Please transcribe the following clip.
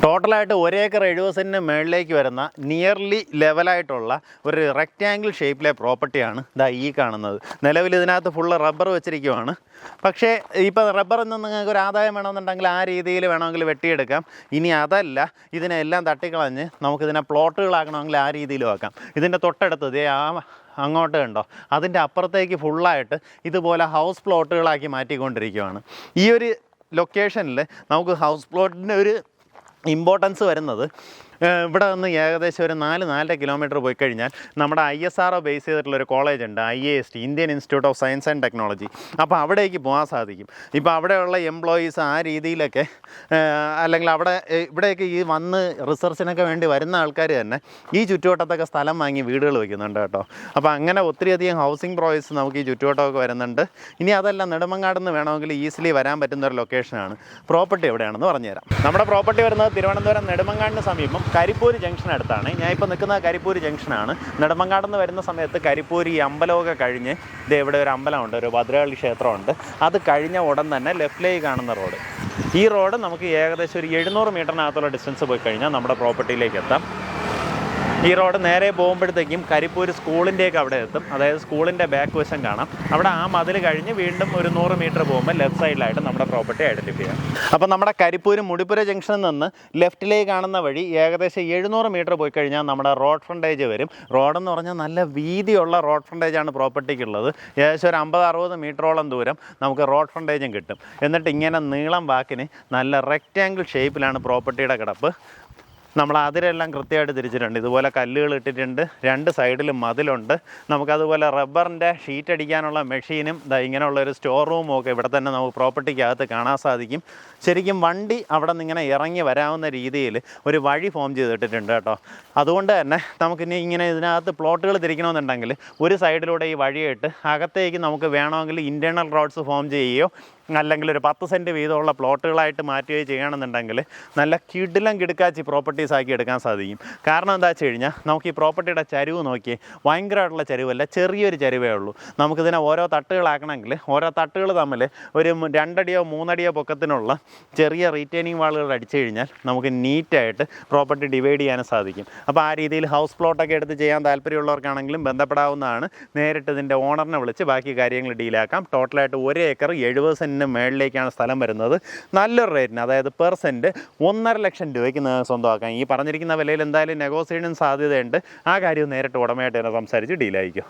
ടോട്ടലായിട്ട് 1 acre 70 സെൻറ്റിന് മുകളിലേക്ക് വരുന്ന നിയർലി ലെവലായിട്ടുള്ള ഒരു റെക്റ്റാങ്കിൾ ഷേപ്പിലെ പ്രോപ്പർട്ടിയാണ് ഈ കാണുന്നത്. നിലവിൽ ഇതിനകത്ത് ഫുള്ള് റബ്ബർ വെച്ചിരിക്കുവാണ്. പക്ഷേ ഇപ്പോൾ റബ്ബറിൽ നിന്ന് നിങ്ങൾക്ക് ഒരു ആദായം വേണമെന്നുണ്ടെങ്കിൽ ആ രീതിയിൽ വേണമെങ്കിൽ വെട്ടിയെടുക്കാം. ഇനി അതല്ല, ഇതിനെല്ലാം തട്ടിക്കളഞ്ഞ് നമുക്കിതിനെ പ്ലോട്ടുകളാക്കണമെങ്കിൽ ആ രീതിയിലും ആക്കാം. ഇതിൻ്റെ തൊട്ടടുത്ത് അങ്ങോട്ട് കണ്ടോ, അതിൻ്റെ അപ്പുറത്തേക്ക് ഫുള്ളായിട്ട് ഇതുപോലെ ഹൗസ് പ്ലോട്ടുകളാക്കി മാറ്റിക്കൊണ്ടിരിക്കുകയാണ്. ഈ ഒരു ലൊക്കേഷനിൽ നമുക്ക് ഹൗസ് പ്ലോട്ടിൻ്റെ ഒരു ഇമ്പോർട്ടൻസ് വരുന്നത് ഇവിടെ നിന്ന് ഏകദേശം ഒരു 4-4.5 കിലോമീറ്റർ പോയി കഴിഞ്ഞാൽ നമ്മുടെ ISRO ബേസ് ചെയ്തിട്ടുള്ളൊരു കോളേജ് ഉണ്ട്, IIST, Indian institute of science and technology. അപ്പോൾ അവിടേക്ക് പോകാൻ സാധിക്കും. ഇപ്പോൾ അവിടെയുള്ള എംപ്ലോയീസ് ആ രീതിയിലൊക്കെ അല്ലെങ്കിൽ ഇവിടെയൊക്കെ ഈ വന്ന് റിസർച്ചിനൊക്കെ വേണ്ടി വരുന്ന ആൾക്കാർ തന്നെ ഈ ചുറ്റുവട്ടത്തൊക്കെ സ്ഥലം വാങ്ങി വീടുകൾ വയ്ക്കുന്നുണ്ട് കേട്ടോ. അപ്പോൾ അങ്ങനെ ഒത്തിരിയധികം ഹൗസിംഗ് പ്രോജക്ട്സ് നമുക്ക് ഈ ചുറ്റുവട്ടമൊക്കെ വരുന്നുണ്ട്. ഇനി അതല്ല, നെടുമങ്ങാട് നിന്ന് വേണമെങ്കിൽ ഈസിലി വരാൻ പറ്റുന്ന ഒരു ലൊക്കേഷനാണ്. പ്രോപ്പർട്ടി എവിടെയാണെന്ന് പറഞ്ഞുതരാം. നമ്മുടെ പ്രോപ്പർട്ടി വരുന്നത് തിരുവനന്തപുരം നെടുമങ്ങാടിന് സമീപം കരിപ്പൂര് ജംഗ്ഷൻ അടുത്താണ്. ഞാൻ ഇപ്പോൾ നിൽക്കുന്ന കരിപ്പൂര് ജംഗ്ഷനാണ്. നെടുമങ്ങാട് നിന്ന് വരുന്ന സമയത്ത് കരിപ്പൂര് ഈ അമ്പലമൊക്കെ കഴിഞ്ഞ് ഇവിടെ ഒരു അമ്പലമുണ്ട്, ഒരു ഭദ്രകാളി ക്ഷേത്രമുണ്ട്. അത് കഴിഞ്ഞ ഉടൻ തന്നെ ലെഫ്റ്റിലേക്ക് കാണുന്ന റോഡ്, ഈ റോഡ് നമുക്ക് ഏകദേശം ഒരു 700 മീറ്ററിനകത്തുള്ള ഡിസ്റ്റൻസ് പോയി കഴിഞ്ഞാൽ നമ്മുടെ പ്രോപ്പർട്ടിയിലേക്ക് എത്താം. ഈ റോഡ് നേരെ പോകുമ്പോഴത്തേക്കും കരിപ്പൂർ സ്കൂളിൻ്റെയൊക്കെ അവിടെ എത്തും. അതായത് സ്കൂളിൻ്റെ ബാക്ക് വശം കാണാം. അവിടെ ആ മതിൽ കഴിഞ്ഞ് വീണ്ടും ഒരു 100 മീറ്റർ പോകുമ്പോൾ ലെഫ്റ്റ് സൈഡിലായിട്ട് നമ്മുടെ പ്രോപ്പർട്ടി ഐഡൻറ്റിഫൈ ചെയ്യാം. അപ്പോൾ നമ്മുടെ കരിപ്പൂർ മുടിപ്പുര ജംഗ്ഷനിൽ നിന്ന് ലെഫ്റ്റിലേക്ക് കാണുന്ന വഴി ഏകദേശം 700 മീറ്റർ പോയി കഴിഞ്ഞാൽ നമ്മുടെ റോഡ് ഫ്രണ്ടേജ് വരും. റോഡെന്ന് പറഞ്ഞാൽ നല്ല വീതിയുള്ള റോഡ് ഫ്രണ്ടേജാണ് പ്രോപ്പർട്ടിക്കുള്ളത്. ഏകദേശം ഒരു 50-60 മീറ്ററോളം ദൂരം നമുക്ക് റോഡ് ഫ്രണ്ടേജും കിട്ടും. എന്നിട്ട് ഇങ്ങനെ നീളം വാക്കിന് നല്ല റെക്റ്റാങ്കിൾ ഷേപ്പിലാണ് പ്രോപ്പർട്ടിയുടെ കിടപ്പ്. നമ്മൾ അതിരെല്ലാം കൃത്യമായിട്ട് തിരിച്ചിട്ടുണ്ട്. ഇതുപോലെ കല്ലുകൾ ഇട്ടിട്ടുണ്ട്, 2 സൈഡിലും മതിലുണ്ട്. നമുക്കതുപോലെ റബ്ബറിൻ്റെ ഷീറ്റ് അടിക്കാനുള്ള മെഷീനും ഇങ്ങനെയുള്ളൊരു സ്റ്റോർ റൂമും ഒക്കെ ഇവിടെ തന്നെ നമുക്ക് പ്രോപ്പർട്ടിക്കകത്ത് കാണാൻ സാധിക്കും. ശരിക്കും വണ്ടി അവിടെ നിന്ന് ഇങ്ങനെ ഇറങ്ങി വരാവുന്ന രീതിയിൽ ഒരു വഴി ഫോം ചെയ്തിട്ടിട്ടുണ്ട് കേട്ടോ. അതുകൊണ്ട് തന്നെ നമുക്കിനി ഇങ്ങനെ ഇതിനകത്ത് പ്ലോട്ടുകൾ തിരിക്കണമെന്നുണ്ടെങ്കിൽ ഒരു സൈഡിലൂടെ ഈ വഴിയിട്ട് അകത്തേക്ക് നമുക്ക് വേണമെങ്കിൽ ഇൻറ്റേർണൽ റോഡ്സ് ഫോം ചെയ്യുകയോ അല്ലെങ്കിൽ ഒരു 10 സെൻറ്റ് വീതമുള്ള പ്ലോട്ടുകളായിട്ട് മാറ്റുകയോ ചെയ്യണമെന്നുണ്ടെങ്കിൽ നല്ല കിടിലം കിടുക്കാച്ചി പ്രോപ്പർട്ടീസ് ആക്കി എടുക്കാൻ സാധിക്കും. കാരണം എന്താ വെച്ച് കഴിഞ്ഞാൽ നമുക്ക് ഈ പ്രോപ്പർട്ടിയുടെ ചരിവ് നോക്കി ഭയങ്കരമായിട്ടുള്ള ചരിവല്ല, ചെറിയൊരു ചരിവേ ഉള്ളൂ. നമുക്കിതിനെ ഓരോ തട്ടുകളാക്കണമെങ്കിൽ ഓരോ തട്ടുകൾ തമ്മിൽ ഒരു 2 അടിയോ 3 അടിയോ പൊക്കത്തിനുള്ള ചെറിയ റീറ്റെയിനിങ് വാളുകൾ അടിച്ചു കഴിഞ്ഞാൽ നമുക്ക് നീറ്റായിട്ട് പ്രോപ്പർട്ടി ഡിവൈഡ് ചെയ്യാനും സാധിക്കും. അപ്പോൾ ആ രീതിയിൽ ഹൗസ് പ്ലോട്ടൊക്കെ എടുത്ത് ചെയ്യാൻ താല്പര്യമുള്ളവർക്കാണെങ്കിലും ബന്ധപ്പെടാവുന്നതാണ്. നേരിട്ട് ഇതിൻ്റെ ഓണറിനെ വിളിച്ച് ബാക്കി കാര്യങ്ങൾ ഡീലാക്കാം. ടോട്ടലായിട്ട് 1 ഏക്കർ 70 സെൻറ്റ് മേളിലേക്കാണ് സ്ഥലം വരുന്നത്. നല്ലൊരു റേറ്റിന്, അതായത് പെർ സെൻറ്റ് 1.5 ലക്ഷം രൂപയ്ക്ക് സ്വന്തമാക്കാം. ഈ പറഞ്ഞിരിക്കുന്ന വിലയിൽ എന്തായാലും നെഗോസിയേഷൻ സാധ്യതയുണ്ട്. ആ കാര്യം നേരിട്ട് ഉടമയായിട്ട് തന്നെ സംസാരിച്ച് ഡീലായിരിക്കും.